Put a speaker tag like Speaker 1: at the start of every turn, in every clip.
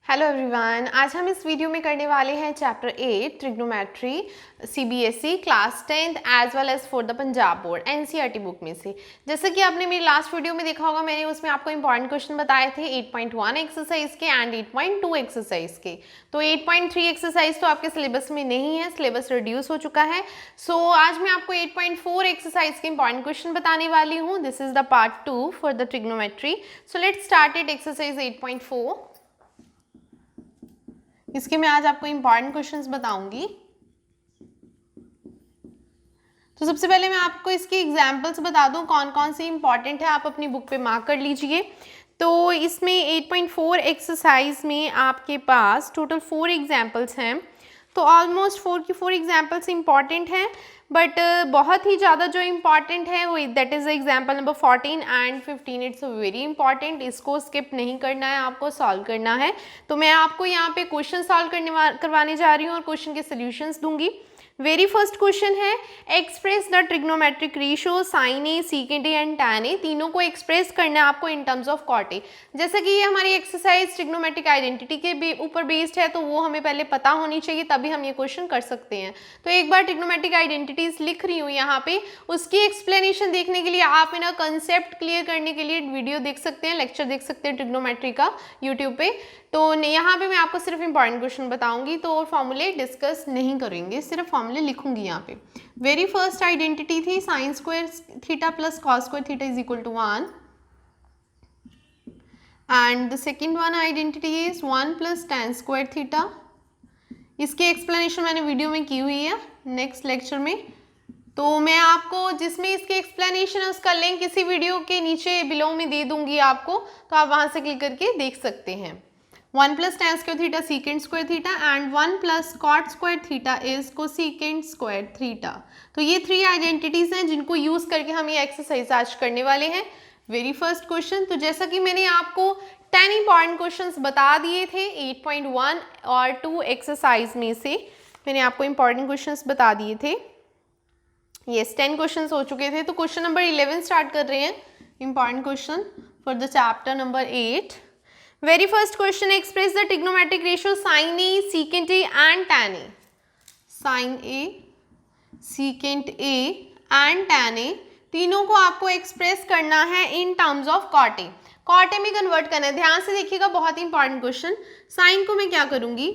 Speaker 1: Hello everyone, आज हम इस वीडियो में करने वाले हैं chapter 8 trigonometry CBSE class 10th as well as for the Punjab board NCERT book में से। जैसे कि आपने मेरी लास्ट वीडियो में देखा होगा, मैंने उसमें आपको इंपॉर्टेंट क्वेश्चन बताए थे 8.1 एक्सरसाइज के एंड 8.2 एक्सरसाइज के। तो 8.3 एक्सरसाइज तो आपके सिलेबस में नहीं है, सिलेबस रिड्यूस हो चुका है। सो आज मैं आपको 8.4 एक्सरसाइज के इंपॉर्टेंट क्वेश्चन बताने वाली हूँ। This is the part 2 for the trigonometry. So let's start it exercise 8.4। इसके मैं आज आपको इंपॉर्टेंट क्वेश्चंस बताऊंगी। तो सबसे पहले मैं आपको इसकी एग्जांपल्स बता दूं कौन कौन सी इंपॉर्टेंट है, आप अपनी बुक पे मार्क कर लीजिए। तो इसमें 8.4 एक्सरसाइज में आपके पास टोटल 4 एग्जांपल्स हैं। तो ऑलमोस्ट 4 की 4 एग्जांपल्स इंपॉर्टेंट हैं, बट बहुत ही ज़्यादा जो इम्पॉर्टेंट है वो that is example number 14 and 15। It's very important, इसको स्किप नहीं करना है, आपको सॉल्व करना है। तो मैं आपको यहाँ पे क्वेश्चन सॉल्व करवाने जा रही हूँ और क्वेश्चन के सॉल्यूशंस दूंगी। वेरी फर्स्ट क्वेश्चन है, express the trigonometric ratio sine a, secant a and tan a. तीनों को एक्सप्रेस करना है आपको in terms of cot a. जैसे कि ये हमारी एक्सरसाइज ट्रिग्नोमेट्रिक आइडेंटिटी के ऊपर बेस्ड है, तो वो हमें पहले पता होनी चाहिए, तभी हम ये क्वेश्चन कर सकते हैं। तो एक बार ट्रिग्नोमेट्रिक आइडेंटिटीज लिख रही हूँ यहाँ पे, उसकी एक्सप्लेनेशन देखने के लिए आप मेरा कंसेप्ट क्लियर करने के लिए वीडियो देख सकते हैं, लेक्चर देख सकते हैं ट्रिग्नोमेट्री का यूट्यूब पे। तो यहाँ पे मैं आपको सिर्फ इंपॉर्टेंट क्वेश्चन बताऊंगी, तो फॉर्मूले डिस्कस नहीं करेंगे, सिर्फ फॉर्मूले लिखूंगी यहाँ पे। वेरी फर्स्ट आइडेंटिटी थी sine square theta plus cos square theta is equal to 1 and the second one identity is 1 plus tan square theta. इसकी एक्सप्लेनेशन मैंने वीडियो में की हुई है नेक्स्ट लेक्चर में, तो मैं आपको जिसमें इसकी एक्सप्लेनेशन है उसका लिंक इसी वीडियो के नीचे बिलो में दे दूंगी आपको, तो आप वहां से क्लिक करके देख सकते हैं। 1 plus tan square theta secant square theta and 1 plus cot square theta is cosecant square theta. तो ये 3 आइडेंटिटीज हैं जिनको यूज करके हम ये एक्सरसाइज आज करने वाले हैं। वेरी फर्स्ट क्वेश्चन, तो जैसा कि मैंने आपको 10 इंपॉर्टेंट क्वेश्चंस बता दिए थे 8.1 और 2 एक्सरसाइज में से, मैंने आपको इंपॉर्टेंट क्वेश्चंस बता दिए थे। यस, 10 क्वेश्चंस हो चुके थे। तो क्वेश्चन नंबर 11 स्टार्ट कर रहे हैं, important question for the chapter number 8। Very first question, express the trigonometric ratio sine a, secant a and tan a. Sine a, secant a and tan a, तीनों को आपको एक्सप्रेस करना है in terms of cot a. Cot a में convert करना है। ध्यान से देखिएगा, बहुत ही इंपॉर्टेंट क्वेश्चन। साइन को मैं क्या करूंगी,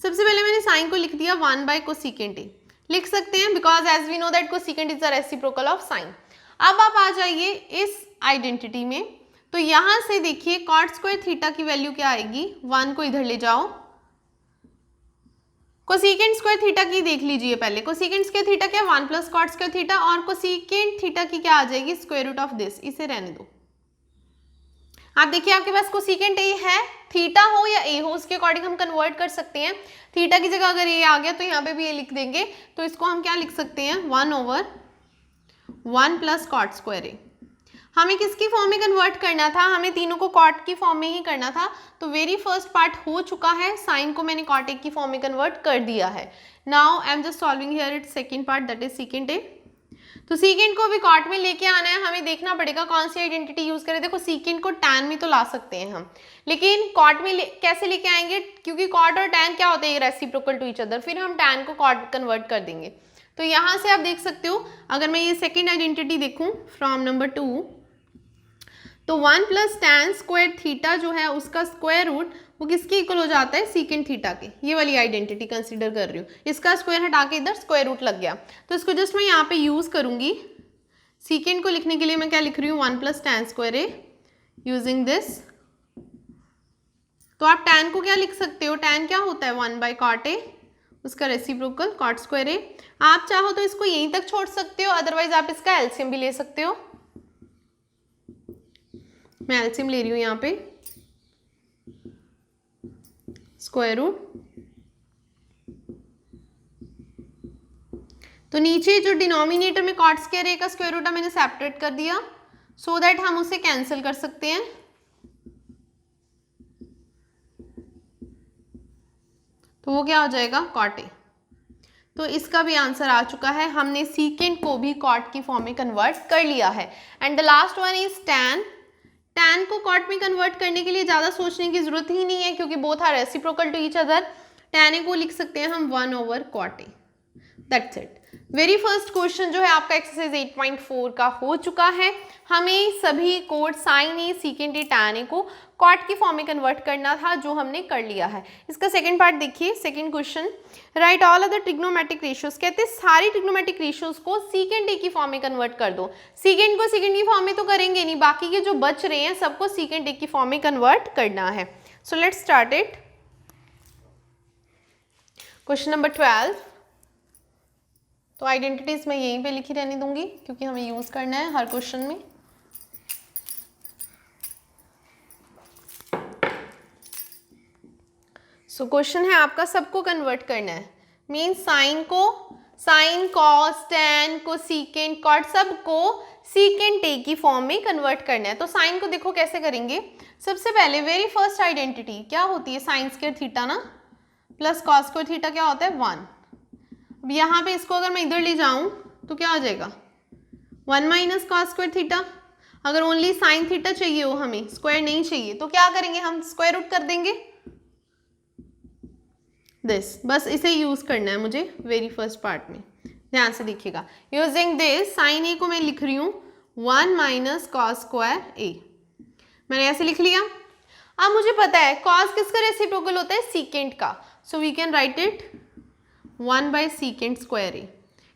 Speaker 1: सबसे पहले मैंने साइन को लिख दिया 1 बाय कोसीकेंट ए, लिख सकते हैं because as we know that cosecant is the reciprocal of sine. अब आप आ जाइए इस आइडेंटिटी में, तो यहां से देखिए कॉट स्क्वायर थीटा की वैल्यू क्या आएगी, 1 को इधर ले जाओ। कोसीकेंट स्क्वायर थीटा की देख लीजिए पहले, कोसीकेंट स्क्वायर थीटा क्या, 1 प्लस कॉट स्क्वायर थीटा, और कोसीकेंट थीटा की क्या आ जाएगी, स्क्वायर रूट ऑफ दिस। इसे रहने दो। आप देखिए आपके पास कोसीकेंट ए है, थीटा हो या ए हो उसके अकॉर्डिंग हम कन्वर्ट कर सकते हैं। थीटा की जगह अगर ए आ गया तो यहाँ पे भी ए लिख देंगे, तो इसको हम क्या लिख सकते हैं, 1/1 प्लस कॉट स्क्वायर ए। हमें किसकी फॉर्म में कन्वर्ट करना था, हमें तीनों को कॉट की फॉर्म में ही करना था। तो वेरी फर्स्ट पार्ट हो चुका है, साइन को मैंने कॉट ए की फॉर्म में कन्वर्ट कर दिया है। Now I am just solving here it's second part that is secant A. तो सीकेंट को भी कॉट में लेके आना है, हमें देखना पड़ेगा कौन सी आइडेंटिटी यूज करें। देखो सीकेंट को टैन में तो ला सकते हैं हम, लेकिन कॉट में कैसे लेके आएंगे, क्योंकि कॉट और टैन क्या होते हैं, रेसिप्रोकल टू ईच अदर, फिर हम टैन को कॉट कन्वर्ट कर देंगे। तो यहाँ से आप देख सकते हो, अगर मैं ये सेकेंड आइडेंटिटी देखूँ फ्रॉम नंबर 2, तो 1 प्लस टैन स्क्वायर थीटा जो है उसका स्क्वायर रूट वो किसके इक्वल हो जाता है, सीकेंट थीटा के। ये वाली आइडेंटिटी कंसीडर कर रही हूँ, इसका स्क्वायर हटा के इधर स्क्वायर रूट लग गया, तो इसको जस्ट मैं यहाँ पे यूज करूंगी। सीकेंट को लिखने के लिए मैं क्या लिख रही हूँ, 1 plus tan square A using this. तो आप टैन को क्या लिख सकते हो, टैन क्या होता है, 1 बाय कॉट ए, उसका रेसिप्रोकल कॉट स्क्वायर ए। आप चाहो तो इसको यहीं तक छोड़ सकते हो, अदरवाइज आप इसका एलसीएम भी ले सकते हो। मैं एलसीएम ले रही हूँ यहाँ पे, स्क्वायर रूट। तो नीचे जो डिनोमिनेटर में कॉट स्क्वायर ए का स्क्वायर रूट है मैंने सेपरेट कर दिया, सो दैट हम उसे कैंसिल कर सकते हैं। तो वो क्या हो जाएगा, कॉट ए। तो इसका भी आंसर आ चुका है, हमने सीकेंट को भी कॉट की फॉर्म में कन्वर्ट कर लिया है। And the last one is tan. tan को cot में कन्वर्ट करने के लिए ज़्यादा सोचने की जरूरत ही नहीं है क्योंकि both are reciprocal to each other. tan a को लिख सकते हैं हम 1/cot a, that's it. Very first question जो है आपका एक्सरसाइज 8.4 का हो चुका है। हमें सभी कोड sine a secant a tan a को कॉट की फॉर्म में कन्वर्ट करना था, जो हमने कर लिया है। इसका सेकंड पार्ट देखिए, second question, right all other trigonometric ratios. कहते हैं सारी ट्रिग्नोमेट्रिक रेशियोज को सीकेंट ए की फॉर्म में कन्वर्ट कर दो। सीकेंट को सीकेंट की फॉर्म में तो करेंगे नहीं, बाकी के जो बच रहे हैं सबको सीकेंट ए की फॉर्म में कन्वर्ट करना है। सो let's start it. Question number 12, तो आइडेंटिटीज मैं यहीं पे लिखी रहने दूंगी क्योंकि हमें यूज करना है हर क्वेश्चन में। सो क्वेश्चन है आपका सबको कन्वर्ट करना है, मीन साइन को, साइन कॉस टैन को सीकेंट कॉट सबको सीकेंट ए की फॉर्म में कन्वर्ट करना है। तो साइन को देखो कैसे करेंगे। सबसे पहले वेरी फर्स्ट आइडेंटिटी क्या होती है, साइन स्क्वायर थीटा ना प्लस कॉस स्क्वायर थीटा क्या होता है 1। अब यहाँ पे इसको अगर मैं इधर ले जाऊं तो क्या आ जाएगा 1 माइनस कॉस स्क्वायर थीटा। अगर ओनली साइन थीटा चाहिए हो, हमें स्क्वायर नहीं चाहिए, तो क्या करेंगे हम स्क्वायर रूट कर देंगे दिस। बस इसे यूज करना है मुझे वेरी फर्स्ट पार्ट में, ध्यान से देखिएगा। यूजिंग दिस साइन ए को मैं लिख रही हूँ 1 माइनस कॉस स्क्वायर ए, मैंने ऐसे लिख लिया। अब मुझे पता है कॉस किसका रेसिप्रोकल होता है, सीकेंट का, so we can write it 1/सीकेंट स्क्वायर ए,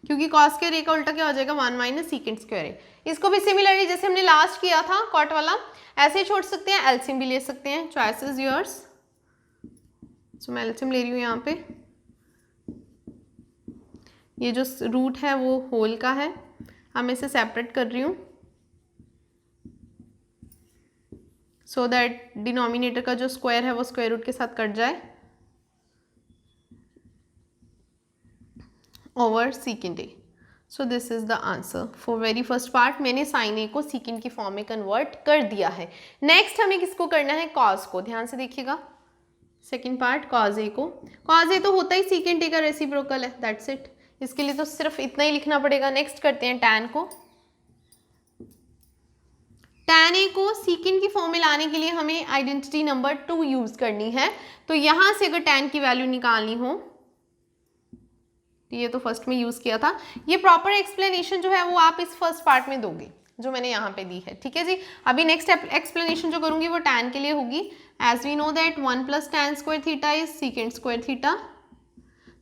Speaker 1: क्योंकि कॉस स्क्वायर ए का उल्टा क्या हो जाएगा 1 माइनस सीकेंट स्क्वायर ए। इसको भी सिमिलरली जैसे हमने लास्ट किया था कॉट वाला, ऐसे ही छोड़ सकते हैं, एलसीएम भी ले सकते हैं, चॉइस इज योर्स। सो मैं एलसीएम ले रही हूँ यहाँ पे, ये जो रूट है वो होल का है, हम इसे सेपरेट कर रही हूँ सो दैट डिनोमिनेटर का जो स्क्वायर है वो स्क्वायर रूट के साथ कट जाए over secant A. So this is the answer for very first part. मैंने साइन ए को सीकेंट की फॉर्म में कन्वर्ट कर दिया है। नेक्स्ट हमें किसको करना है, कॉस को, ध्यान से देखिएगा। सेकेंड पार्ट कॉस ए को, कॉस ए तो होता ही सीकेंट ए का रेसिप्रोकल है, दैट्स इट। इसके लिए तो सिर्फ इतना ही लिखना पड़ेगा। नेक्स्ट करते हैं टैन को। टैन ए को सीकेंट की फॉर्म में लाने के लिए हमें आइडेंटिटी नंबर 2 यूज करनी है। तो यहां से अगर टैन की वैल्यू निकालनी हो, ये तो फर्स्ट में यूज किया था, ये प्रॉपर एक्सप्लेनेशन जो है वो आप इस फर्स्ट पार्ट में दोगे जो मैंने यहाँ पे दी है, ठीक है जी। अभी नेक्स्ट एक्सप्लेनेशन जो करूंगी वो टैन के लिए होगी। As we know that 1 plus tan square theta is secant square theta.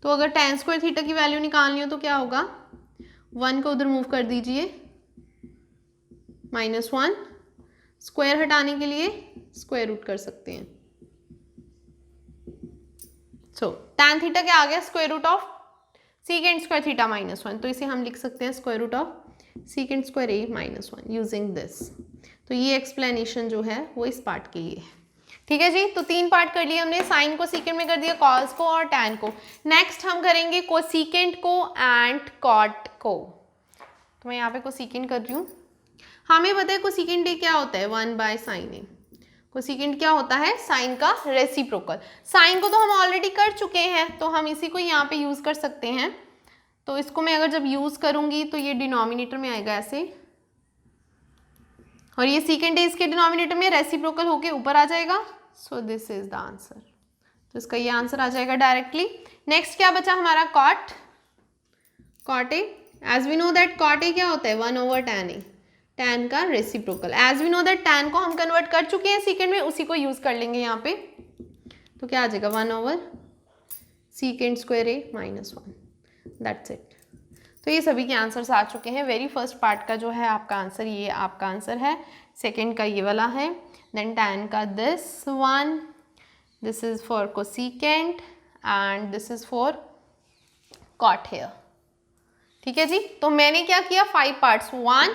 Speaker 1: तो अगर टैन स्क्वायर थीटा की वैल्यू निकालनी हो तो क्या होगा, 1 को उधर मूव कर दीजिए, -1, स्क्वायर हटाने के लिए स्क्वायर रूट कर सकते हैं। सो टैन थीटा क्या आ गया, square root of secant square theta -1, तो इसे हम लिख सकते हैं square root of secant square A -1 using this. तो ये एक्सप्लेनेशन जो है वो इस पार्ट के लिए है, ठीक है जी। तो 3 पार्ट कर लिए हमने, साइन को सीकेंट में कर दिया, कॉस को और टैन को। नेक्स्ट हम करेंगे कोसीकेंट को एंड कॉट को। तो मैं यहाँ पे कोसीकेंट कर रही हूँ। हमें पता है कोसीकेंट ए क्या होता है, 1/sin ए। कोसीकेंट क्या होता है, साइन का रेसिप्रोकल। साइन को तो हम ऑलरेडी कर चुके हैं, तो हम इसी को यहाँ पे यूज कर सकते हैं। तो इसको मैं अगर जब यूज करूंगी तो ये डिनोमिनेटर में आएगा ऐसे, और ये सीकेंट ए इसके डिनोमिनेटर में रेसिप्रोकल होके ऊपर आ जाएगा। सो दिस इज द आंसर। तो इसका ये आंसर आ जाएगा डायरेक्टली। नेक्स्ट क्या बचा हमारा, cot, cot A. As we know that cot A क्या होता है 1/tan ए, टैन का reciprocal. As we know that tan को हम कन्वर्ट कर चुके हैं सीकेंट में, उसी को यूज कर लेंगे यहाँ पे। तो क्या आ जाएगा 1/सीकेंट स्क्वायर ए -1, दैट्स इट। तो ये सभी के आंसर्स आ चुके हैं। वेरी फर्स्ट पार्ट का जो है आपका आंसर, ये आपका आंसर है। सेकेंड का ये वाला है, देन टैन का this one, this is for cosecant and this is for cot here, ठीक है जी। तो मैंने क्या किया, 5 पार्ट्स, 1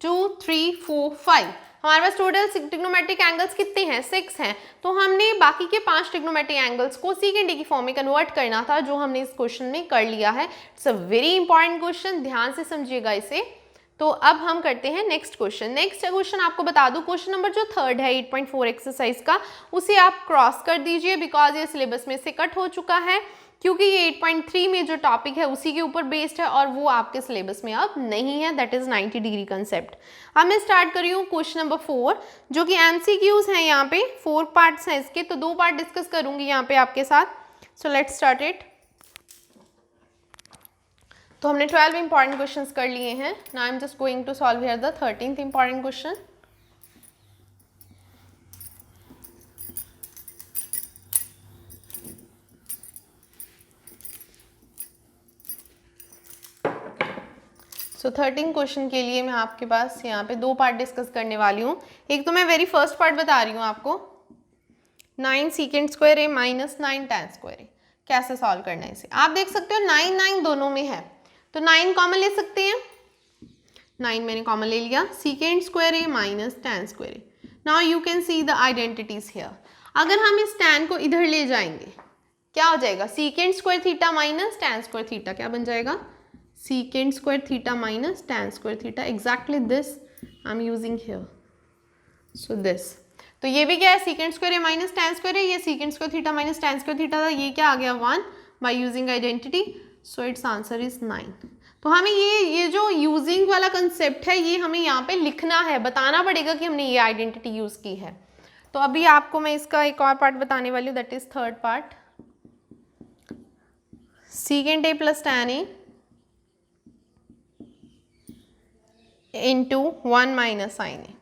Speaker 1: 2 3 4 5। हमारे पास टोटल ट्रिग्नोमेट्रिक एंगल्स कितने हैं, 6 हैं। तो हमने बाकी के 5 ट्रिग्नोमेट्रिक एंगल्स को सीकेंट ए की फॉर्म में कन्वर्ट करना था, जो हमने इस क्वेश्चन में कर लिया है। It's a very important question, ध्यान से समझिएगा इसे। तो अब हम करते हैं नेक्स्ट क्वेश्चन। नेक्स्ट क्वेश्चन आपको बता दूं, क्वेश्चन नंबर जो 3rd है 8.4 एक्सरसाइज का, उसे आप क्रॉस कर दीजिए बिकॉज ये सिलेबस में से कट हो चुका है। क्योंकि ये 8.3 में जो टॉपिक है उसी के ऊपर बेस्ड है और वो आपके सिलेबस में अब नहीं है, दैट इज 90 डिग्री कंसेप्ट। अब मैं स्टार्ट कर रही हूँ क्वेश्चन नंबर 4, जो कि MCQs हैं। यहाँ पे 4 पार्ट्स हैं इसके, तो 2 पार्ट डिस्कस करूंगी यहाँ पे आपके साथ। So let's start it. तो हमने 12 इंपॉर्टेंट क्वेश्चंस कर लिए हैं। Now I am just going to solve here the 13th important question. So 13 question के लिए मैं आपके पास यहाँ पे 2 पार्ट डिस्कस करने वाली हूँ। एक तो मैं वेरी फर्स्ट पार्ट बता रही हूँ आपको, 9 secant स्क्वायर ए माइनस 9 tan स्क्वायर ए, कैसे सॉल्व करना है इसे। आप देख सकते हो 9 9 दोनों में है, तो 9 कॉमन ले सकते हैं। 9 मैंने कॉमन ले लिया, secant square A minus tan square A. Now you can see the identities here. अगर हम इस tan को इधर ले जाएंगे क्या हो जाएगा, secant square theta minus tan square theta, क्या बन जाएगा, secant square theta minus tan square theta. Exactly this I am using here. So this, तो ये भी क्या है, secant स्क्वायर ए माइनस tan स्क्वायर है, ये secant square theta minus tan square theta था, ये क्या आ गया 1 by using identity. So it's answer is 9। तो हमें ये जो यूजिंग वाला कंसेप्ट है ये हमें यहाँ पे लिखना है, बताना पड़ेगा कि हमने ये आइडेंटिटी यूज की है। तो अभी आपको मैं इसका एक और पार्ट बताने वाली हूँ, that is third part. secant a plus tan a into 1 minus sine a.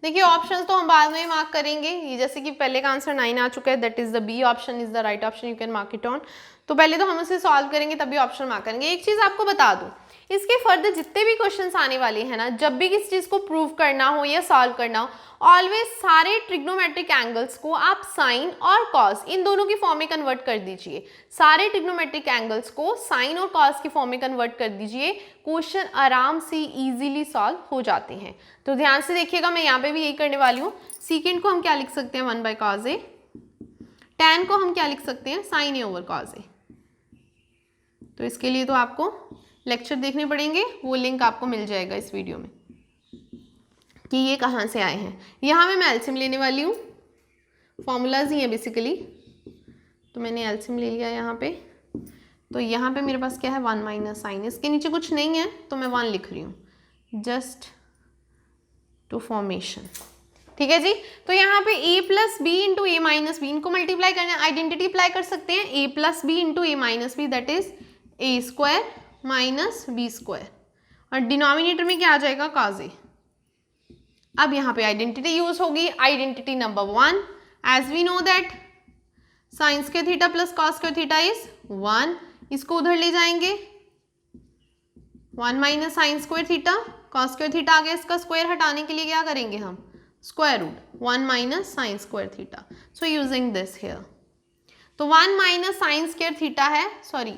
Speaker 1: देखिए ऑप्शंस तो हम बाद में मार्क करेंगे, ये जैसे कि पहले का आंसर 9 आ चुका है, that is the B option is the right option, you can mark it on. तो पहले तो हम उसे सॉल्व करेंगे तभी ऑप्शन मार्क करेंगे। एक चीज आपको बता दूं, इसके फर्दर जितने भी क्वेश्चंस आने वाले हैं ना, जब भी किसी चीज को प्रूव करना हो या सॉल्व करना हो, ऑलवेज सारे ट्रिग्नोमेट्रिक एंगल्स को आप साइन और कॉस इन दोनों की फॉर्म में कन्वर्ट कर दीजिए। सारे ट्रिग्नोमेट्रिक एंगल्स को साइन और कॉस की फॉर्म में कन्वर्ट कर दीजिए, क्वेश्चन आराम से इजीली सॉल्व हो जाते हैं। तो ध्यान से देखिएगा, मैं यहाँ पे भी यही करने वाली हूँ। secant को हम क्या लिख सकते हैं 1 बाय कॉस ए, tan को हम क्या लिख सकते हैं sign A over cos A. तो इसके लिए तो आपको लेक्चर देखने पड़ेंगे, वो लिंक आपको मिल जाएगा इस वीडियो में कि ये कहाँ से आए हैं। यहाँ में मैं एल्सियम लेने वाली हूँ, फॉर्मूलाज ही है बेसिकली, तो मैंने एल्सियम ले लिया यहाँ पे। तो यहाँ पे मेरे पास क्या है 1 माइनस साइन, इसके नीचे कुछ नहीं है तो मैं 1 लिख रही हूँ जस्ट टू फॉर्मेशन। ठीक है जी। तो यहाँ पे a plus B into A minus B, इनको मल्टीप्लाई करना, आइडेंटिटी अप्लाई कर सकते हैं, a plus B into A minus B, that is A square minus B square, और डिनोमिनेटर में क्या आ जाएगा cos a। अब यहाँ पे आइडेंटिटी यूज होगी, identity number 1, as we know that sine square theta plus cos square theta is 1, इसको उधर ले जाएंगे 1 minus sine square theta, cos square theta आ गया, इसका स्क्वायर हटाने के लिए क्या करेंगे हम, square root 1 minus sine square theta. So using this here, तो 1 माइनस साइन स्क्वायर थीटा है, सॉरी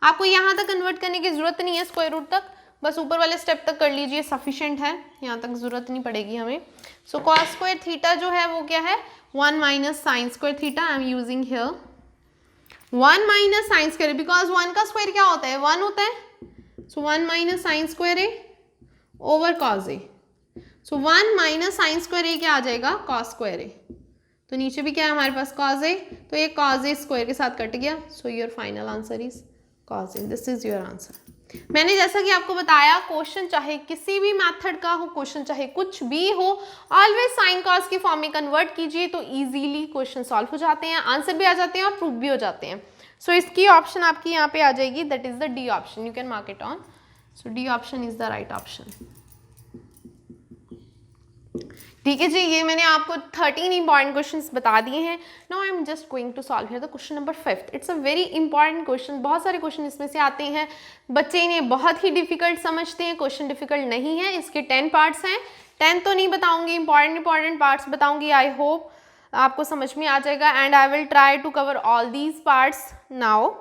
Speaker 1: आपको यहाँ तक कन्वर्ट करने की जरूरत नहीं है स्क्वायर रूट तक, बस ऊपर वाले स्टेप तक कर लीजिए, सफिशिएंट है, यहाँ तक जरूरत नहीं पड़ेगी हमें। सो कॉस स्क्वायर थीटा जो है वो क्या है 1 minus sine square theta, I am using here 1 minus sine square, because 1 का स्क्वायर क्या होता है 1 होता है। सो 1 minus sine square A over cos A, so 1 minus sine square a क्या आ जाएगा कॉस स्क्वायर ए, तो नीचे भी क्या है हमारे पास कॉस ए, तो ये कॉस ए स्क्वायर के साथ कट गया। So your final answer is cos A, this is your answer. मैंने जैसा कि आपको बताया, क्वेश्चन चाहे किसी भी मेथड का हो, क्वेश्चन चाहे कुछ भी हो, ऑलवेज साइन कॉस की फॉर्म में कन्वर्ट कीजिए तो इजीली क्वेश्चन सॉल्व हो जाते हैं, आंसर भी आ जाते हैं और प्रूफ भी हो जाते हैं। सो इसकी ऑप्शन आपकी यहाँ पे आ जाएगी, that is the D option, you can mark it on. So D option is the right option. ठीक है जी, ये मैंने आपको 13 इंपॉर्टेंट क्वेश्चंस बता दिए हैं। Now I am just going to solve here the question number 5। It's a very important question, बहुत सारे क्वेश्चन इसमें से आते हैं, बच्चे इन्हें बहुत ही डिफिकल्ट समझते हैं। क्वेश्चन डिफिकल्ट नहीं है, इसके 10 पार्ट्स हैं, 10 तो नहीं बताऊंगी, इंपॉर्टेंट पार्ट्स बताऊंगी। आई होप आपको समझ में आ जाएगा and I will try to cover all these parts now.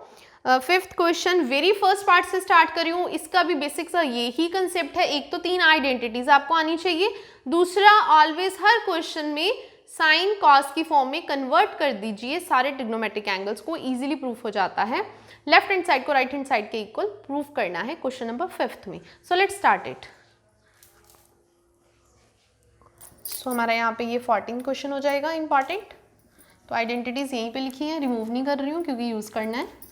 Speaker 1: 5th question very first part से स्टार्ट करी हूँ, इसका भी बेसिक सा यही कंसेप्ट है। एक तो 3 आइडेंटिटीज आपको आनी चाहिए, दूसरा ऑलवेज हर क्वेश्चन में साइन कॉस की फॉर्म में कन्वर्ट कर दीजिए, सारे ट्रिग्नोमेट्रिक एंगल्स को इजीली प्रूफ हो जाता है। लेफ्ट हैंड साइड को राइट हैंड साइड के इक्वल प्रूफ करना है क्वेश्चन नंबर 5th में। So let's start it. So हमारा यहाँ पे ये 14 क्वेश्चन हो जाएगा इंपॉर्टेंट। तो आइडेंटिटीज यहीं पे लिखी है, रिमूव नहीं कर रही हूँ क्योंकि यूज करना है।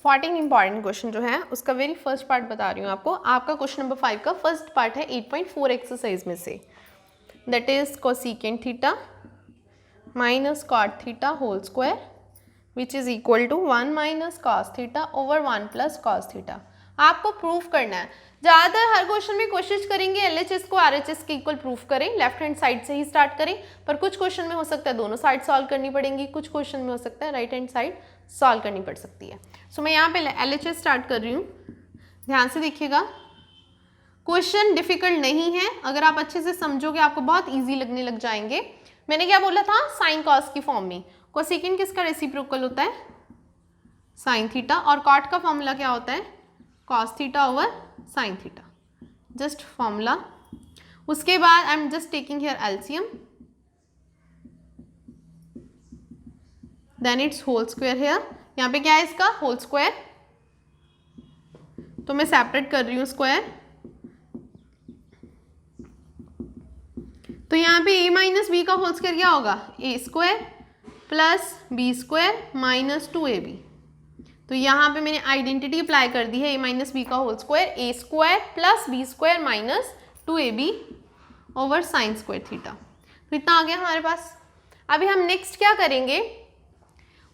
Speaker 1: 14 इंपॉर्टेंट क्वेश्चन जो है उसका वेरी फर्स्ट पार्ट बता रही हूँ आपको। आपका क्वेश्चन नंबर 5 का फर्स्ट पार्ट है 8.4 एक्सरसाइज में से, that is cosecant theta minus cot theta whole square which is equal to 1 minus cos theta over 1 plus cos theta. आपको प्रूफ करना है। ज़्यादातर हर क्वेश्चन में कोशिश करेंगे एलएचएस को आरएचएस के इक्वल प्रूफ करें, लेफ्ट हैंड साइड से ही स्टार्ट करें, पर कुछ क्वेश्चन में हो सकता है दोनों साइड सॉल्व करनी पड़ेंगी, कुछ क्वेश्चन में हो सकता है राइट हैंड साइड सॉल्व करनी पड़ सकती है। सो मैं यहाँ पे एलएचएस स्टार्ट कर रही हूँ, ध्यान से देखिएगा। क्वेश्चन डिफिकल्ट नहीं है, अगर आप अच्छे से समझोगे आपको बहुत ईजी लगने लग जाएंगे। मैंने क्या बोला था, साइन कॉस की फॉर्म में। कोसेकेंट किसका रेसिप्रोकल होता है, साइन थीटा, और कॉट का फॉर्मूला क्या होता है, cos theta over sine theta, just formula. उसके बाद I am just taking here LCM, then it's whole square here. यहाँ पे क्या है इसका होल स्क्वायर, तो मैं सेपरेट कर रही हूँ स्क्वायर। तो यहाँ पे a माइनस बी का होल स्क्वायर क्या होगा, a square plus B square minus 2ab। तो यहाँ पे मैंने आइडेंटिटी अप्लाई कर दी है, a माइनस बी का whole square a square plus B square minus 2ab over sine square theta. तो इतना आ गया हमारे पास। अभी हम नेक्स्ट क्या करेंगे,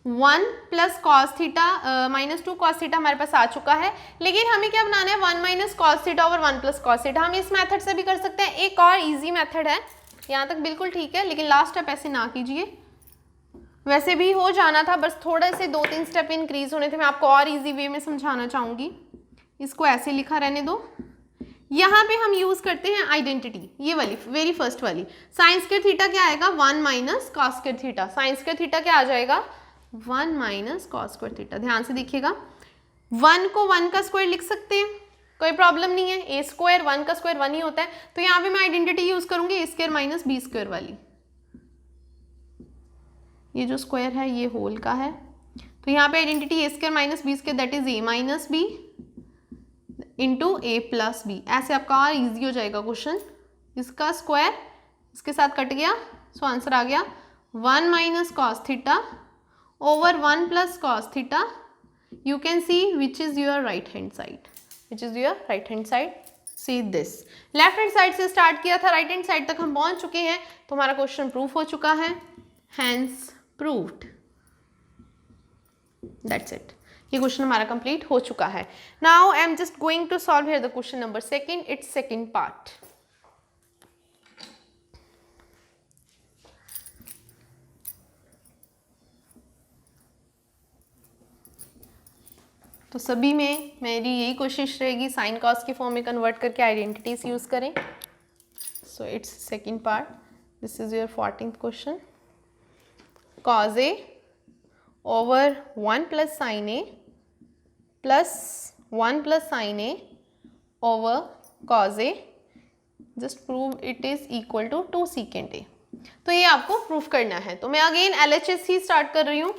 Speaker 1: 1 plus cos theta minus 2 cos theta हमारे पास आ चुका है, लेकिन हमें क्या बनाना है, 1 minus cos theta over 1 plus cos theta. हम इस मेथड से भी कर सकते हैं, एक और इजी मेथड है, यहाँ तक बिल्कुल ठीक है, लेकिन लास्ट स्टेप ऐसे ना कीजिए। वैसे भी हो जाना था, बस थोड़े से 2-3 स्टेप इंक्रीज होने थे। मैं आपको और इजी वे में समझाना चाहूँगी। इसको ऐसे लिखा रहने दो। यहाँ पे हम यूज़ करते हैं आइडेंटिटी, ये वाली वेरी फर्स्ट वाली। साइन स्क्वायर थीटा क्या आएगा, 1 minus cos square theta. Sign square theta क्या आ जाएगा, 1 माइनस कॉस स्क्वायर थीटा। ध्यान से देखिएगा, 1 को 1 का स्क्वायर लिख सकते हैं, कोई प्रॉब्लम नहीं है। ए स्क्वायर 1 का स्क्वायर 1 ही होता है, तो यहाँ पे मैं आइडेंटिटी यूज़ करूँगी ए स्क्वायर माइनस बी स्क्वायर वाली। ये जो स्क्वायर है ये होल का है, तो यहाँ पे identity A square minus B square that is A minus B into A plus B. ऐसे आपका और ईजी हो जाएगा क्वेश्चन। इसका स्क्वायर इसके साथ कट गया, सो आंसर आ गया 1 minus cos theta over 1 plus cos theta. You can see which is your right hand side, which is your right hand side. See this, left hand side से start किया था, right hand side तक हम पहुंच चुके हैं, तो हमारा क्वेश्चन प्रूफ हो चुका है, हैंस proved, that's it। ये क्वेश्चन हमारा कंप्लीट हो चुका है। Now I am just going to solve here the question number second, it's second part. तो सभी में मेरी यही कोशिश रहेगी साइन कॉस की फॉर्म में कन्वर्ट करके आइडेंटिटीज यूज करें। So it's second part, this is your 14th question. cos a over 1 plus sin a plus 1 plus sin a over cos a, just prove it is equal to 2 secant a। तो ये आपको proof करना है। तो मैं again LHS ही start कर रही हूँ।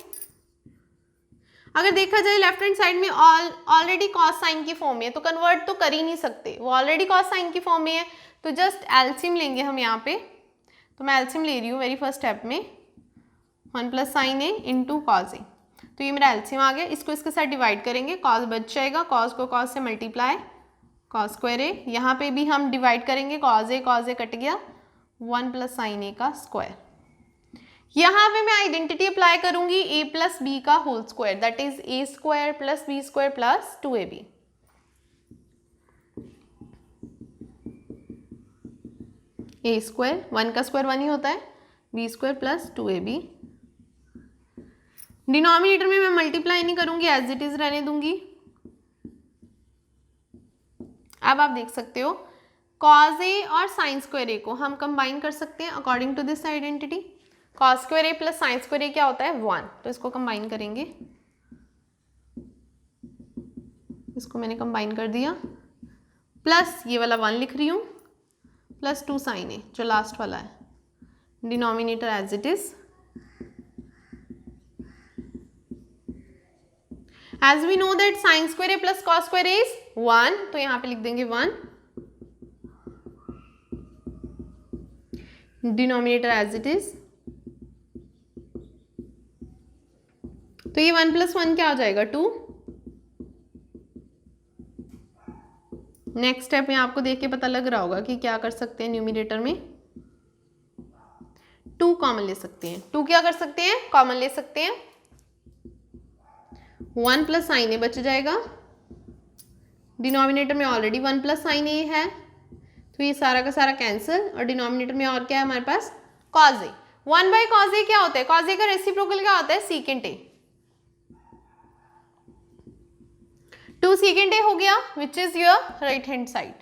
Speaker 1: अगर देखा जाए लेफ्ट हैंड साइड में ऑलरेडी कॉस साइन की फॉर्म में है, तो कन्वर्ट तो कर ही नहीं सकते, वो ऑलरेडी कॉस साइन की फॉर्म में है, तो जस्ट एलसीएम लेंगे हम यहाँ पे। तो मैं एलसीएम ले रही हूँ वेरी फर्स्ट स्टेप में, 1 plus sine A into cos A. तो ये मेरा एलसीएम आ गया, इसको इसके साथ डिवाइड करेंगे, कॉस बच जाएगा, कॉस को कॉस से मल्टीप्लाई, कॉस स्क्वायर ए। यहाँ पे भी हम डिवाइड करेंगे, कॉस ए कट गया, 1 प्लस साइन ए का स्क्वायर। यहाँ पे मैं आइडेंटिटी अप्लाई करूंगी ए प्लस बी का whole square, that is A square plus B square plus 2ab। A square 1 का स्क्वायर 1 ही होता है, B square plus 2ab। Denominator में मैं मल्टीप्लाई नहीं करूंगी, एज इट इज रहने दूंगी। अब आप देख सकते हो कॉस ए और साइन स्क्वायर ए को हम कंबाइन कर सकते हैं according to this identity. Cos square A plus sine square a क्या होता है, 1, तो इसको कंबाइन करेंगे। इसको मैंने कंबाइन कर दिया, प्लस ये वाला 1 लिख रही हूँ, प्लस 2 साइन ए जो लास्ट वाला है, denominator as it is. As we know that sin square a plus cos square a is 1, तो यहाँ पे लिख देंगे 1, डिनोमिनेटर एज इट इज। तो ये 1 प्लस 1 क्या हो जाएगा, 2, नेक्स्ट स्टेप में आपको देख के पता लग रहा होगा कि क्या कर सकते हैं, न्यूमिनेटर में 2 कॉमन ले सकते हैं। 2 क्या कर सकते हैं, कॉमन ले सकते हैं। 1 प्लस साइन ए बच जाएगा, डिनोमिनेटर में ऑलरेडी 1 प्लस साइन ए है, तो ये सारा का सारा कैंसिल, और डिनोमिनेटर में और क्या है हमारे पास, cause A. 1 by cause A क्या होता है, कॉज ए का रेसिप्रोकल क्या होता है, सीकेंट ए। 2 सीकेंट ए हो गया, which is your right hand side,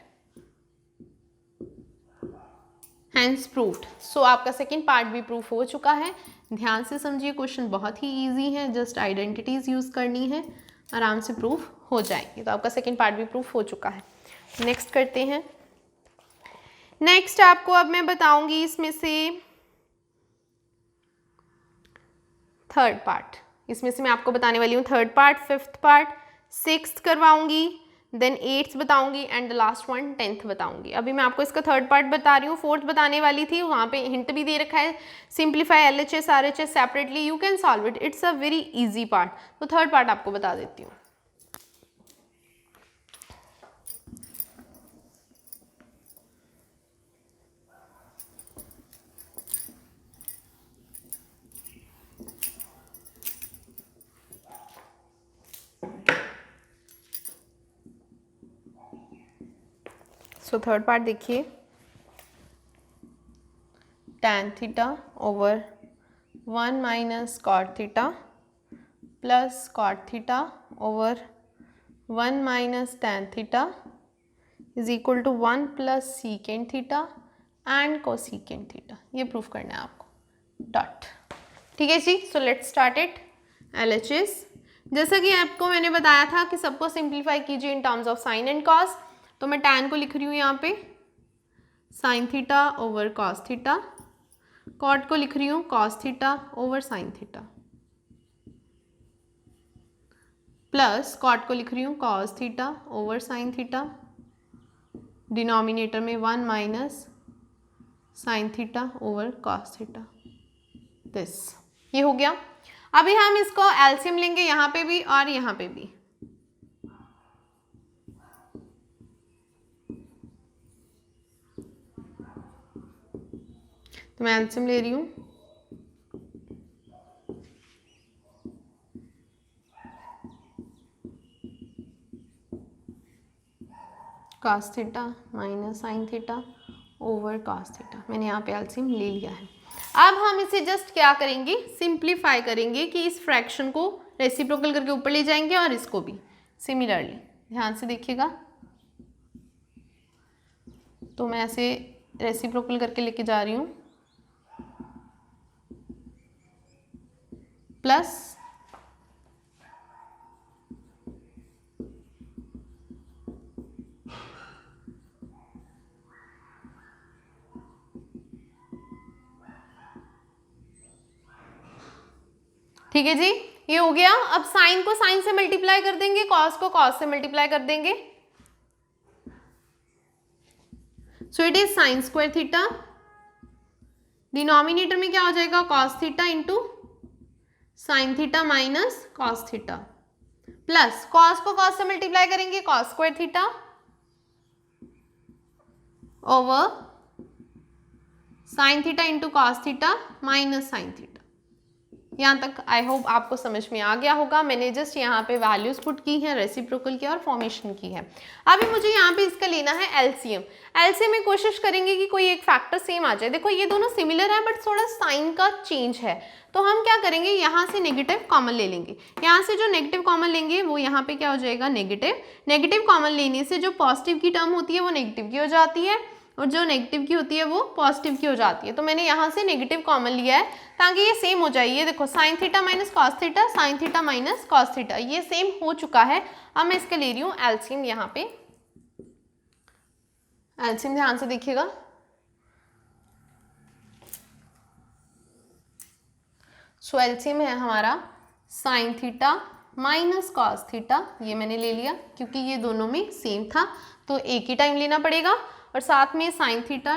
Speaker 1: hence proved. So आपका सेकेंड पार्ट भी प्रूफ हो चुका है। ध्यान से समझिए, क्वेश्चन बहुत ही इजी है, जस्ट आइडेंटिटीज यूज करनी है, आराम से प्रूफ हो जाएंगे। तो आपका सेकेंड पार्ट भी प्रूफ हो चुका है। नेक्स्ट करते हैं। नेक्स्ट आपको अब मैं बताऊंगी इसमें से थर्ड पार्ट, इसमें से मैं आपको बताने वाली हूँ third part, fifth part, sixth करवाऊंगी, देन 8th बताऊंगी, and the last one 10th बताऊंगी। अभी मैं आपको इसका थर्ड पार्ट बता रही हूँ, फोर्थ बताने वाली थी, वहाँ पे हिंट भी दे रखा है, simplify LHS RHS separately, you can solve it, it's a very easy part. तो थर्ड पार्ट आपको बता देती हूँ। सो थर्ड पार्ट देखिए, tan theta over 1 minus cot theta plus cot theta over 1 minus tan theta is equal to 1 plus secant theta and cosecant theta. ये proof करना है आपको, डॉट। ठीक है जी, so let's start it. LHS, जैसा कि आपको मैंने बताया था कि सबको सिंप्लीफाई कीजिए in terms of sine and cos, तो मैं tan को लिख रही हूँ यहाँ पे sine theta over cos theta, cot को लिख रही हूँ cos theta over sine theta, plus cot को लिख रही हूँ cos theta over sine theta, denominator में 1 minus sine theta over cos theta, this. ये हो गया। अभी हम इसको एलसीएम लेंगे यहाँ पे भी और यहाँ पे भी। तो मैं एलसीएम ले रही हूँ, cos theta minus sine theta over cos theta. मैंने यहाँ पे एलसीएम ले लिया है। अब हम इसे जस्ट क्या करेंगे, सिंप्लीफाई करेंगे कि इस फ्रैक्शन को रेसिप्रोकल करके ऊपर ले जाएंगे और इसको भी सिमिलरली। ध्यान से देखिएगा, तो मैं ऐसे रेसिप्रोकल करके लेके जा रही हूँ, प्लस ठीक है जी, ये हो गया। अब साइन को साइन से मल्टीप्लाई कर देंगे, कॉस को कॉस से मल्टीप्लाई कर देंगे, so it is sine square theta, denominator में क्या हो जाएगा cos theta into sine theta minus cos theta, plus cos को कॉस से मल्टीप्लाई करेंगे cos square theta over sine theta into cos theta minus sine theta. यहाँ तक I hope आपको समझ में आ गया होगा। मैंने जस्ट यहाँ पे वैल्यूज पुट की हैं, रेसिप्रोकल की और फॉर्मेशन की है। अभी मुझे यहाँ पे इसका लेना है एलसीएम। एलसीएम में कोशिश करेंगे कि कोई एक फैक्टर सेम आ जाए। देखो ये दोनों सिमिलर है बट थोड़ा साइन का चेंज है, तो हम क्या करेंगे, यहाँ से नेगेटिव कॉमन ले लेंगे। यहाँ से जो नेगेटिव कॉमन लेंगे वो यहाँ पे क्या हो जाएगा, नेगेटिव। नेगेटिव कॉमन लेने से जो पॉजिटिव की टर्म होती है वो नेगेटिव की हो जाती है और जो नेगेटिव की होती है वो पॉजिटिव की हो जाती है। तो मैंने यहाँ से नेगेटिव कॉमन लिया है ताकि ये सेम हो जाए। ये देखो sign theta minus cos theta, sign theta minus cos theta, ये सेम हो चुका है। अब मैं इसके ले रही हूँ एलसीएम। यहाँ पे एलसीएम ध्यान से देखिएगा, सो एलसीएम है हमारा sign theta minus cos theta, ये मैंने ले लिया क्योंकि ये दोनों में सेम था तो एक ही टाइम लेना पड़ेगा, और साथ में साइन थीटा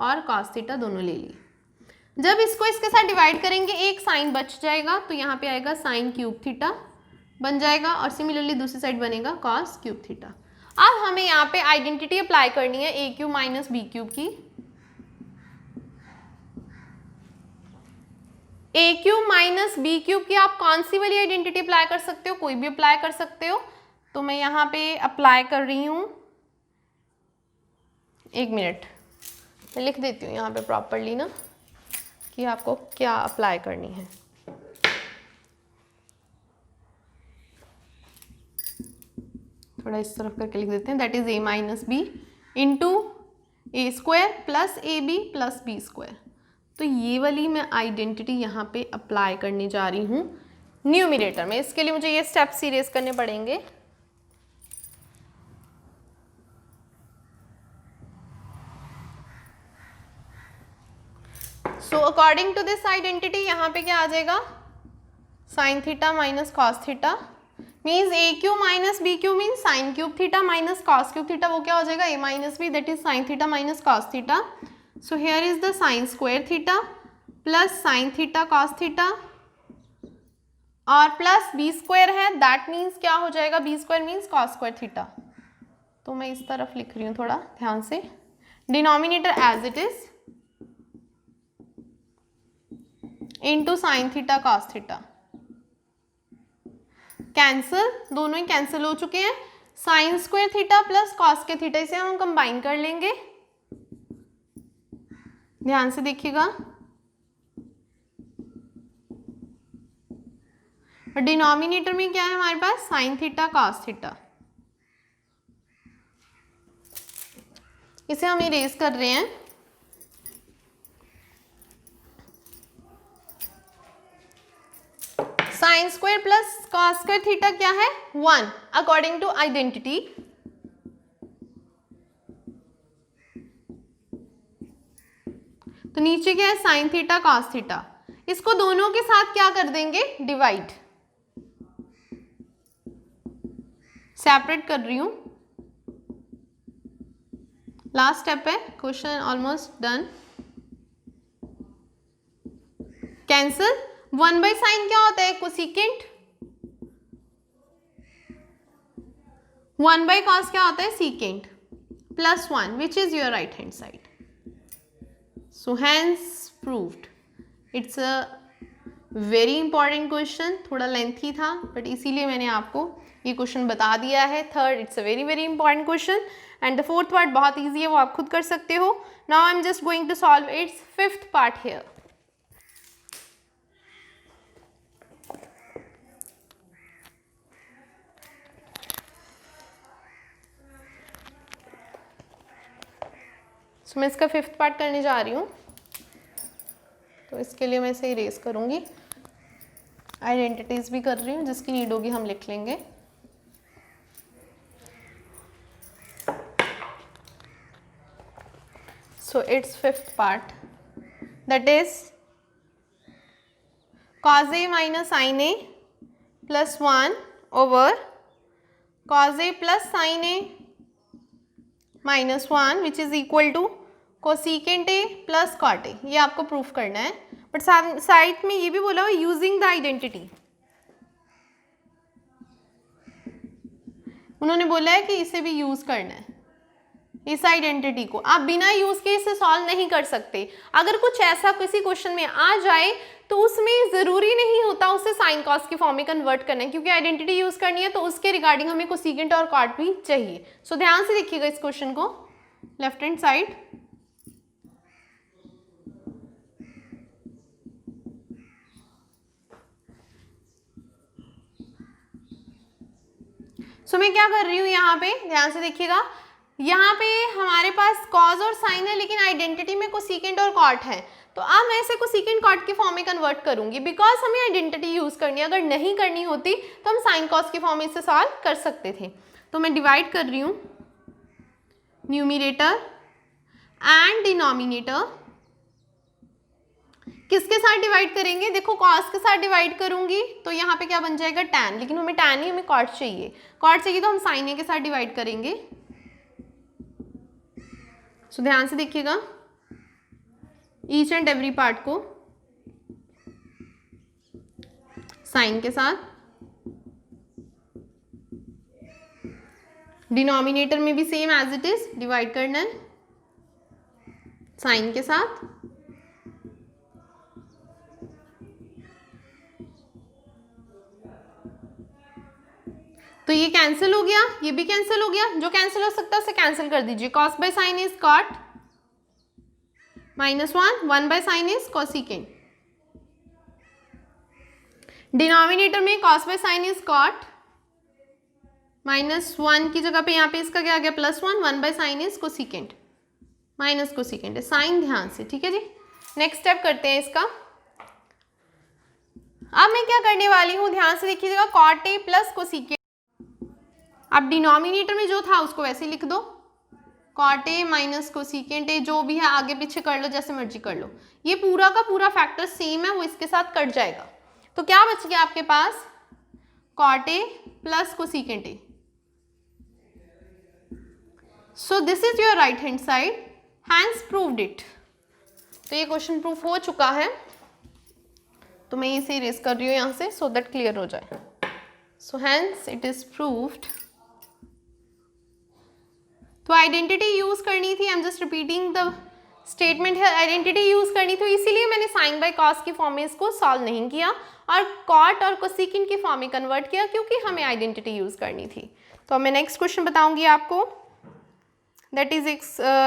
Speaker 1: और कॉस थीटा दोनों ले लिए। जब इसको इसके साथ डिवाइड करेंगे एक साइन बच जाएगा, तो यहाँ पे आएगा साइन क्यूब थीटा बन जाएगा और सिमिलरली दूसरी साइड बनेगा कॉस क्यूब थीटा। अब हमें यहाँ पे आइडेंटिटी अप्लाई करनी है ए क्यूब माइनस बी क्यूब की। ए क्यूब माइनस बी क्यूब की आप कौन सी वाली आइडेंटिटी अप्लाई कर सकते हो, कोई भी अप्लाई कर सकते हो। तो मैं यहाँ पे अप्लाई कर रही हूँ, एक मिनट मैं लिख देती हूँ यहाँ पे प्रॉपरली ना कि आपको क्या अप्लाई करनी है। थोड़ा इस तरफ करके लिख देते हैं, that is A minus B into A square plus A B plus B square. तो ये वाली मैं आइडेंटिटी यहाँ पे अप्लाई करने जा रही हूँ न्यूमिनेटर में। इसके लिए मुझे ये स्टेप्स इरेज करने पड़ेंगे। So according to this identity यहाँ पे क्या आ जाएगा, sine theta minus cos theta means A cube minus B cube means sine cube theta minus cos cube theta, वो क्या हो जाएगा A minus B that is sine theta minus cos theta. So here is the sine square theta plus sine theta cos theta और plus B square है, that means क्या हो जाएगा, B square means cos square theta. तो मैं इस तरफ लिख रही हूँ थोड़ा ध्यान से, denominator as it is into sine theta cos theta. Cancel, दोनों ही कैंसिल हो चुके हैं। Sine square theta plus cos के थीटा, इसे हम कंबाइन कर लेंगे। ध्यान से देखिएगा, और डिनोमिनेटर में क्या है हमारे पास, साइन थीटा कॉस थीटा। इसे हम इरेज कर रहे हैं। Sine square plus cos square theta क्या है, 1 अकॉर्डिंग टू आइडेंटिटी। तो नीचे क्या है, साइन थीटा कॉस थीटा। इसको दोनों के साथ क्या कर देंगे, डिवाइड। सेपरेट कर रही हूं, लास्ट स्टेप है, question almost done. Cancel, 1 by sine क्या होता है, कोसिकेंट। 1 बाई कॉस क्या होता है, secant plus 1 which is your right hand side. So hence proved. It's a very important question, थोड़ा लेंथी था बट इसीलिए मैंने आपको ये क्वेश्चन बता दिया है। Third, it's a very very important question and the fourth part बहुत ईजी है, वो आप खुद कर सकते हो। Now I am just going to solve it's fifth part here. मैं इसका फिफ्थ पार्ट करने जा रही हूँ, तो इसके लिए मैं इसे इरेज करूँगी। आइडेंटिटीज भी कर रही हूँ, जिसकी नीड होगी हम लिख लेंगे। So it's fifth part that is cos a minus sine A plus 1 over cos a plus sine A minus 1 which is equal to cosecant A plus cot A. ये आपको प्रूफ करना है, बट साइड में ये भी बोला हुआ using the identity. उन्होंने बोला है कि इसे भी यूज करना है, इस आइडेंटिटी को। आप बिना यूज के इसे सॉल्व नहीं कर सकते। अगर कुछ ऐसा किसी क्वेश्चन में आ जाए तो उसमें जरूरी नहीं होता उसे साइन कॉस के फॉर्म में कन्वर्ट करना है, क्योंकि आइडेंटिटी यूज करनी है तो उसके रिगार्डिंग हमें कोसिकेंट और कॉट भी चाहिए। सो ध्यान से देखिएगा इस क्वेश्चन को, लेफ्ट हैंड साइड। सो मैं क्या कर रही हूँ यहाँ पे, ध्यान से देखिएगा। यहाँ पे हमारे पास कॉज और साइन है, लेकिन आइडेंटिटी में कोसिकेंट और कॉट है। तो अब मैं इसे कोसिकेंट कॉट के फॉर्म में कन्वर्ट करूंगी, बिकॉज हमें आइडेंटिटी यूज करनी है। अगर नहीं करनी होती तो हम साइन कॉस के फॉर्म में इसे सॉल्व कर सकते थे। तो मैं डिवाइड कर रही हूँ न्यूमिनेटर एंड डिनोमिनेटर। किसके साथ डिवाइड करेंगे, देखो कॉस के साथ डिवाइड करूंगी तो यहाँ पे क्या बन जाएगा, tan। लेकिन हमें tan नहीं, हमें कॉट चाहिए। कॉट चाहिए तो हम साइन ए के साथ डिवाइड करेंगे। सो ध्यान से देखिएगा ईच एंड एवरी पार्ट को। साइन के साथ डिनोमिनेटर में भी same as it is divide करना है साइन के साथ। तो ये कैंसिल हो गया, ये भी कैंसिल हो गया, जो कैंसिल हो सकता है उसे कैंसिल कर दीजिए। Cos by sine is cot, -1, 1 by sine is cosecant. Denominator में cos by sine is cot, -1 की जगह पे यहाँ पे इसका क्या आ गया +1, 1 by sine is cosecant, minus cosecant है। साइन ध्यान से, ठीक है जी। नेक्स्ट स्टेप करते हैं इसका। अब मैं क्या करने वाली हूँ, ध्यान से देखिएगा, कॉट ए प्लस कोसिकेंट। अब डिनोमिनेटर में जो था उसको वैसे लिख दो, cot A minus cosecant A, जो भी है आगे पीछे कर लो, जैसे मर्जी कर लो। ये पूरा का पूरा फैक्टर सेम है, वो इसके साथ कट जाएगा। तो क्या बच गया आपके पास, cot A plus cosecant A. So this is your right hand side, hence proved it. तो ये क्वेश्चन प्रूफ हो चुका है, तो मैं इसे इरेज कर रही हूँ यहाँ से सो दैट क्लियर हो जाए। So hence it is proved. तो आइडेंटिटी यूज करनी थी, I am just repeating the statement है, आइडेंटिटी यूज करनी थी, इसीलिए मैंने साइन बाय कॉस की फॉर्म में इसको सॉल्व नहीं किया और कॉट और कोसिकेंट की फॉर्म में कन्वर्ट किया, क्योंकि हमें आइडेंटिटी यूज करनी थी। तो अब मैं नेक्स्ट क्वेश्चन बताऊंगी आपको, दैट इज एक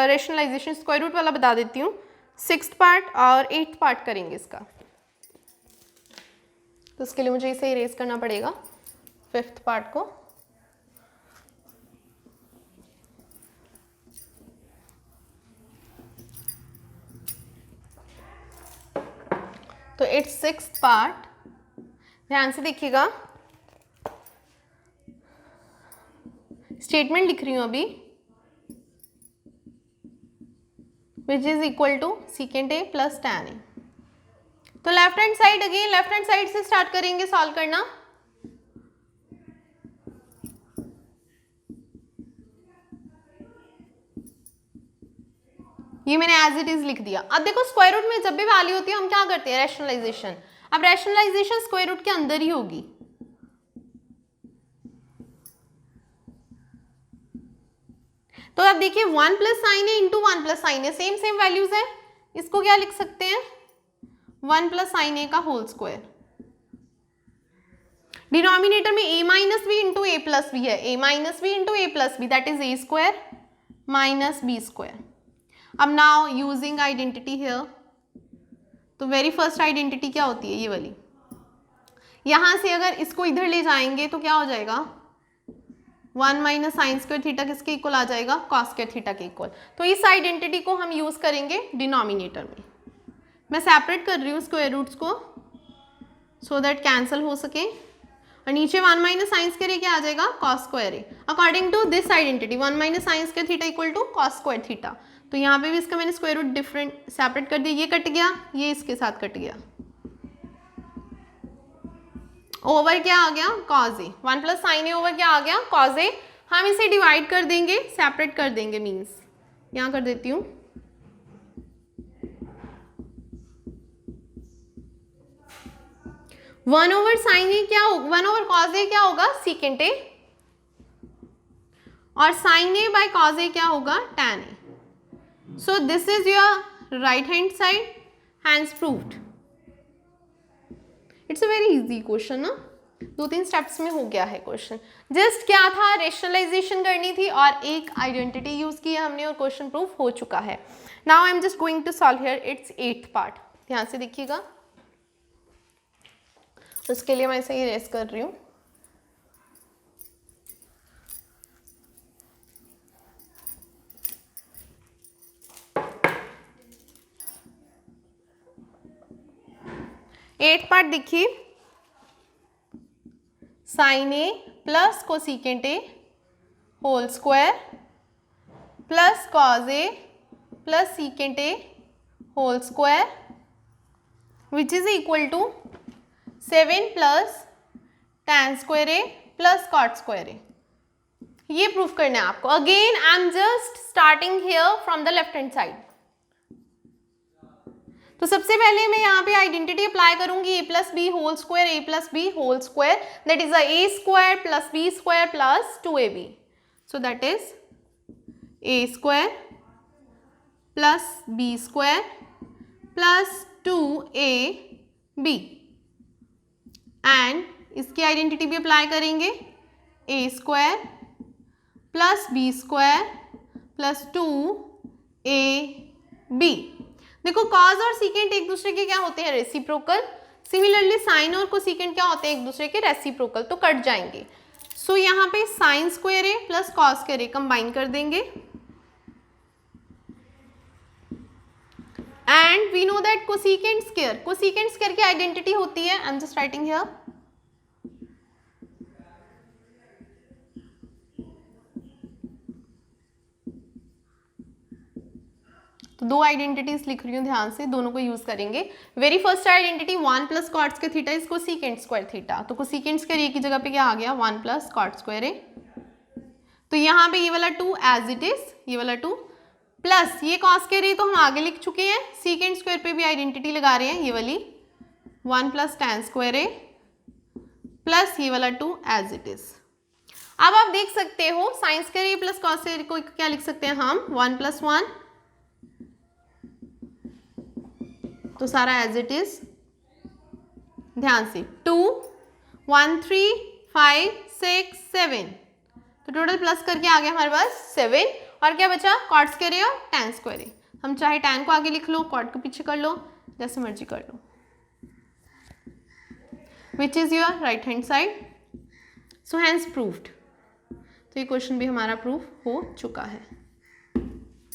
Speaker 1: रेशनलाइजेशन, स्क्वायर रूट वाला बता देती हूँ। 6th पार्ट और 8th पार्ट करेंगे इसका, तो उसके लिए मुझे इसे इरेज करना पड़ेगा 5th पार्ट को। तो इट्स 6th पार्ट, ध्यान से देखिएगा, स्टेटमेंट लिख रही हूं अभी, which is equal to secant A plus tan A. तो left hand side, again left hand side से स्टार्ट करेंगे सॉल्व करना। ये मैंने एज इट इज लिख दिया। अब देखो स्क्वायर रूट में जब भी वैल्यू होती है हम क्या करते हैं, रैशनलाइजेशन। अब रैशनलाइजेशन स्क्वायर रूट के अंदर ही होगी। तो अब देखिए 1 प्लस साइन है इंटू 1 प्लस साइन है, सेम सेम वैल्यूज है, इसको क्या लिख सकते हैं, 1 प्लस साइन ए का होल स्क्वायर। डिनोमिनेटर में a minus B into A plus B है, a minus B into A plus B, that is A square minus B square. अब नाउ यूजिंग आइडेंटिटी हियर, तो very first identity क्या होती है, ये वाली। यहां से अगर इसको इधर ले जाएंगे तो क्या हो जाएगा, 1 माइनस साइन स्क्वायर थीटा किसके इक्वल आ जाएगा, कॉस स्क्वायर थीटा के इक्वल। तो इस आइडेंटिटी को हम यूज करेंगे डिनोमिनेटर में। मैं सेपरेट कर रही हूँ स्क्वायर रूट्स को सो दैट कैंसिल हो सके, और नीचे 1 माइनस साइन स्क्वायर ए क्या आ जाएगा, cos square A. According to this identity 1 minus sine square theta equal to cos square theta. तो यहाँ पे भी इसका मैंने स्क्वायर रूट डिफरेंट सेपरेट कर दिया, ये कट गया, ये इसके साथ कट गया, ओवर क्या आ गया, कॉज ए। 1 प्लस साइन ए ओवर क्या आ गया, कॉज ए। हम इसे डिवाइड कर देंगे, सेपरेट कर देंगे, मीन्स यहाँ कर देती हूँ, वन ओवर साइन ए क्या होगा, 1 ओवर कॉज ए क्या होगा, सीकेंट ए, और sine A by cos A क्या होगा, tan A. So this is your right hand side, hence proved. It's a very easy question ना, 2-3 स्टेप्स में हो गया है क्वेश्चन। जस्ट क्या था, रेशनलाइजेशन करनी थी और एक आइडेंटिटी यूज की है हमने और क्वेश्चन प्रूफ हो चुका है। Now I am just going to solve here it's 8th part, ध्यान से देखिएगा। उसके लिए मैं इसे इरेज कर रही हूँ। एट पार्ट देखिए, sine A plus cosecant A whole square plus cos A plus secant A whole square which is equal to 7 plus tan square A plus cot square A. ये प्रूफ करना है आपको। Again I am just starting here from the left hand side. तो सबसे पहले मैं यहाँ पे आइडेंटिटी अप्लाई करूंगी, A plus B whole square, A plus B whole square, that is A square plus B square plus 2ab। So that is A square plus B square plus 2ab and इसकी identity भी apply करेंगे, A square plus B square plus 2ab। देखो cause और secant एक दूसरे के क्या होते हैं, रेसिप्रोकल। सिमिलरली साइन और कोसीकेंट क्या होते हैं, एक दूसरे के रेसिप्रोकल, तो कट जाएंगे। सो यहाँ पे sine square A plus cos square A combine कर देंगे and we know that cosecant square की आइडेंटिटी होती है, I am just writing here, तो दो आइडेंटिटीज लिख रही हूँ, ध्यान से दोनों को यूज करेंगे। Very first identity 1 plus cot square theta is cosecant square theta, तो कोसीकेंट स्क्वायर ए की जगह पे क्या आ गया, 1 प्लस कॉट स्क्वायर ए। तो यहाँ पे ये वाला 2 एज इट इज, ये वाला 2 प्लस ये कॉस स्क्वायर ए तो हम आगे लिख चुके हैं, सीकेंट स्क्वायर पे भी आइडेंटिटी लगा रहे हैं, ये वाली 1 प्लस टैन स्क्वायर ए प्लस ये वाला 2 एज इट इज। अब आप देख सकते हो साइन स्क्वायर ए प्लस कॉस स्क्वायर को क्या लिख सकते हैं हम, 1 प्लस 1, तो सारा एज इट इज, ध्यान से 2 1 3 5 6 7, तो टोटल प्लस करके आ गया हमारे पास 7 और क्या बचा, कॉट स्क्वायर ए और टैन स्क्वायर ए। हम चाहे टैन को आगे लिख लो, कॉट को पीछे कर लो, जैसे मर्जी कर लो, which is your right hand side. So hence proved, तो ये क्वेश्चन भी हमारा प्रूव हो चुका है।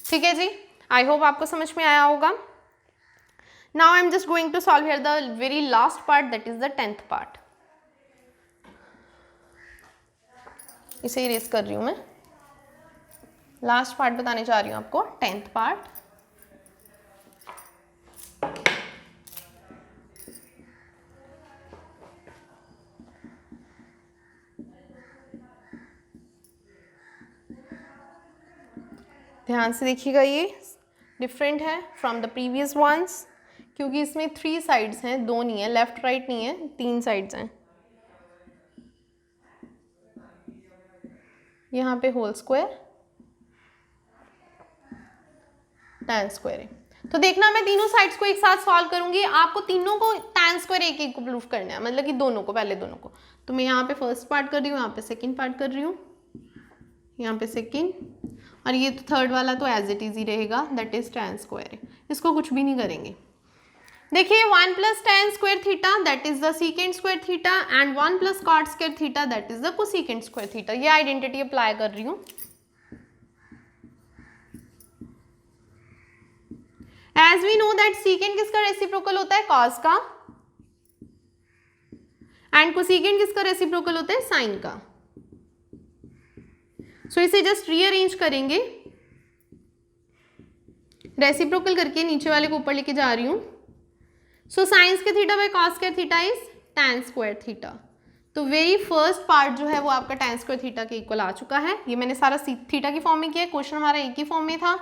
Speaker 1: ठीक है जी, आई होप आपको समझ में आया होगा। Now I am just going to solve here the very last part, that is the 10th part. इसे इरेज कर रही हूँ मैं, लास्ट पार्ट बताने जा रही हूँ आपको, 10th पार्ट। ध्यान से देखिएगा, ये डिफरेंट है फ्रॉम द प्रीवियस वंस, क्योंकि इसमें 3 साइड्स हैं, 2 नहीं है, लेफ्ट राइट नहीं है, 3 साइड्स हैं। यहाँ पे होल स्क्वायर टैन स्क्वायर है, तो देखना मैं तीनों साइड्स को एक साथ सॉल्व करूंगी, आपको तीनों को टैन स्क्वायर एक एक को प्रूफ करना है, मतलब कि दोनों को, पहले दोनों को। तो मैं यहाँ पे फर्स्ट पार्ट कर रही हूँ, यहाँ पे सेकेंड पार्ट कर रही हूँ, यहाँ पे सेकेंड, और ये तो थर्ड वाला तो एज इट इज ही रहेगा, दैट इज टैन स्क्वायर, इसको कुछ भी नहीं करेंगे। देखिए 1 plus tan square theta that is the secant square theta and 1 plus cot square theta that is the cosecant square theta, ये आइडेंटिटी अप्लाई कर रही हूँ। As we know that secant किसका रेसिप्रोकल होता है, कॉस का, एंड कोसीकेंट किसका reciprocal होता है, साइन का। सो इसे जस्ट रीअरेंज करेंगे, रेसिप्रोकल करके नीचे वाले को ऊपर लेके जा रही हूँ। सो साइन के theta by cos square theta is tan square theta, तो वेरी फर्स्ट पार्ट जो है वो आपका टैन स्क्वायर थीटा के इक्वल आ चुका है। ये मैंने सारा थीटा की फॉर्म में किया है, क्वेश्चन हमारा एक ही फॉर्म में था,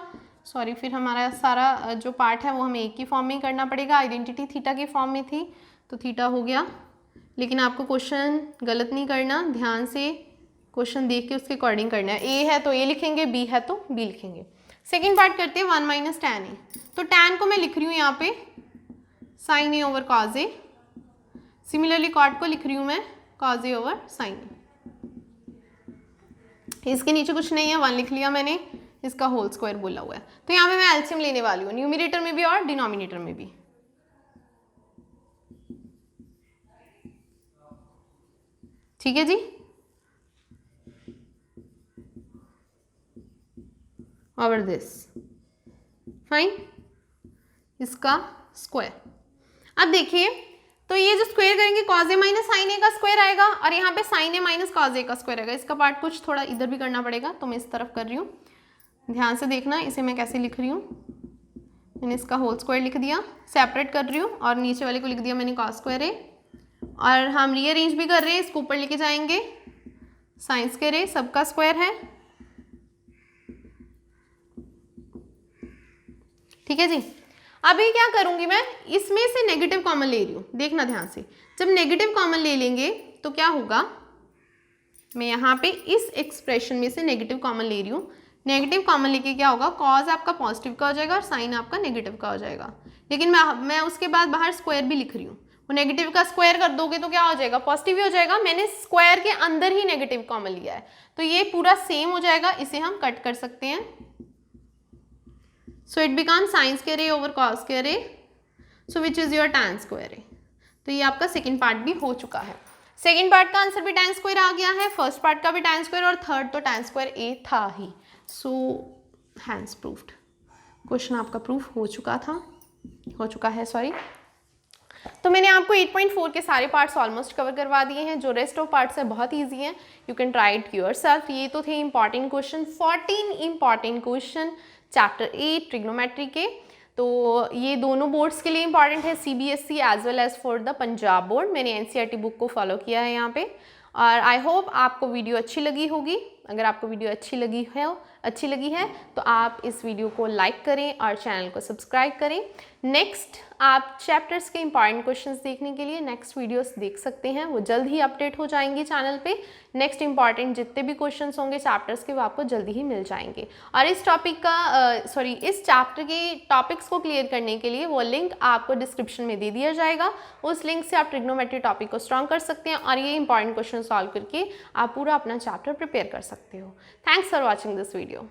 Speaker 1: सॉरी, फिर हमारा सारा जो पार्ट है वो हमें एक ही फॉर्म में करना पड़ेगा, आइडेंटिटी थीटा की फॉर्म में थी तो थीटा हो गया, लेकिन आपको क्वेश्चन गलत नहीं करना, ध्यान से क्वेश्चन देख के उसके अकॉर्डिंग करना है। ए है तो ए लिखेंगे, बी है तो बी लिखेंगे। सेकेंड पार्ट करते हैं 1 माइनस टैन ए, तो टैन को मैं लिख रही हूँ यहाँ पे साइन ए ओवर कॉज ए, सिमिलरली कॉट को लिख रही हूँ मैं कॉज ए ओवर साइन ए। इसके नीचे कुछ नहीं है, 1 लिख लिया मैंने, इसका होल स्क्वायर बोला हुआ है, तो यहाँ पे मैं एलसीएम लेने वाली हूँ, न्यूमरेटर में भी और डिनोमिनेटर में भी। ठीक है जी, ओवर दिस फाइन, इसका स्क्वायर। अब देखिए, तो ये जो स्क्वायर करेंगे cause A minus sine A का स्क्वायर आएगा, और यहाँ पे साइन ए माइनस कॉज ए का स्क्वायर आएगा। इसका पार्ट कुछ थोड़ा इधर भी करना पड़ेगा, तो मैं इस तरफ कर रही हूँ, ध्यान से देखना इसे मैं कैसे लिख रही हूँ। मैंने इसका होल स्क्वायर लिख दिया, सेपरेट कर रही हूँ, और नीचे वाले को लिख दिया मैंने कॉस स्क्वायर ए, और हम रीअरेंज भी कर रहे हैं, इसको ऊपर लेके जाएंगे, साइन स्क्वायर ए सबका स्क्वायर है। ठीक है जी, अभी क्या करूंगी मैं, इसमें से नेगेटिव कॉमन ले रही हूँ, देखना ध्यान से, जब नेगेटिव कॉमन ले लेंगे तो क्या होगा, मैं यहाँ पे इस एक्सप्रेशन में से नेगेटिव कॉमन ले रही हूँ। नेगेटिव कॉमन लेके क्या होगा, कॉज आपका पॉजिटिव का हो जाएगा और साइन आपका नेगेटिव का हो जाएगा। लेकिन मैं उसके बाद बाहर स्क्वायर भी लिख रही हूँ, वो नेगेटिव का स्क्वायर कर दोगे तो क्या हो जाएगा, पॉजिटिव ही हो जाएगा। मैंने स्क्वायर के अंदर ही नेगेटिव कॉमन लिया है, तो ये पूरा सेम हो जाएगा, इसे हम कट कर सकते हैं। So it become sine square A over cos square A, so which is your tan square A. तो ये आपका सेकेंड पार्ट भी हो चुका है। सेकेंड पार्ट का आंसर भी टैन स्क्वायर आ गया है, फर्स्ट पार्ट का भी टैन स्क्वायर, और थर्ड तो टैन स्क्वायर ए था ही। सो हैंस प्रूफ्ड, क्वेश्चन आपका प्रूफ हो चुका है सॉरी। तो मैंने आपको 8.4 के सारे पार्ट्स ऑलमोस्ट कवर करवा दिए हैं। जो रेस्ट ऑफ पार्ट्स है बहुत ईजी हैं, you can try it yourself. ये तो थे important question, 14 important question chapter 8 trigonometry के। तो ये दोनों बोर्ड्स के लिए इंपॉर्टेंट है, CBSE as well as for the Punjab board. मैंने NCERT बुक को फॉलो किया है यहाँ पे, और आई होप आपको वीडियो अच्छी लगी होगी। अगर आपको वीडियो अच्छी लगी है तो आप इस वीडियो को लाइक करें और चैनल को सब्सक्राइब करें। नेक्स्ट आप चैप्टर्स के इंपॉर्टेंट क्वेश्चंस देखने के लिए नेक्स्ट वीडियोस देख सकते हैं, वो जल्द ही अपडेट हो जाएंगे चैनल पे। नेक्स्ट इंपॉर्टेंट जितने भी क्वेश्चंस होंगे चैप्टर्स के वो आपको जल्दी ही मिल जाएंगे। और इस चैप्टर के टॉपिक्स को क्लियर करने के लिए वो लिंक आपको डिस्क्रिप्शन में दे दिया जाएगा। उस लिंक से आप ट्रिग्नोमेट्री टॉपिक को स्ट्रॉन्ग कर सकते हैं और ये इंपॉर्टेंट क्वेश्चन सॉल्व करके आप पूरा अपना चैप्टर प्रिपेयर कर सकते हो। Thanks for watching this video.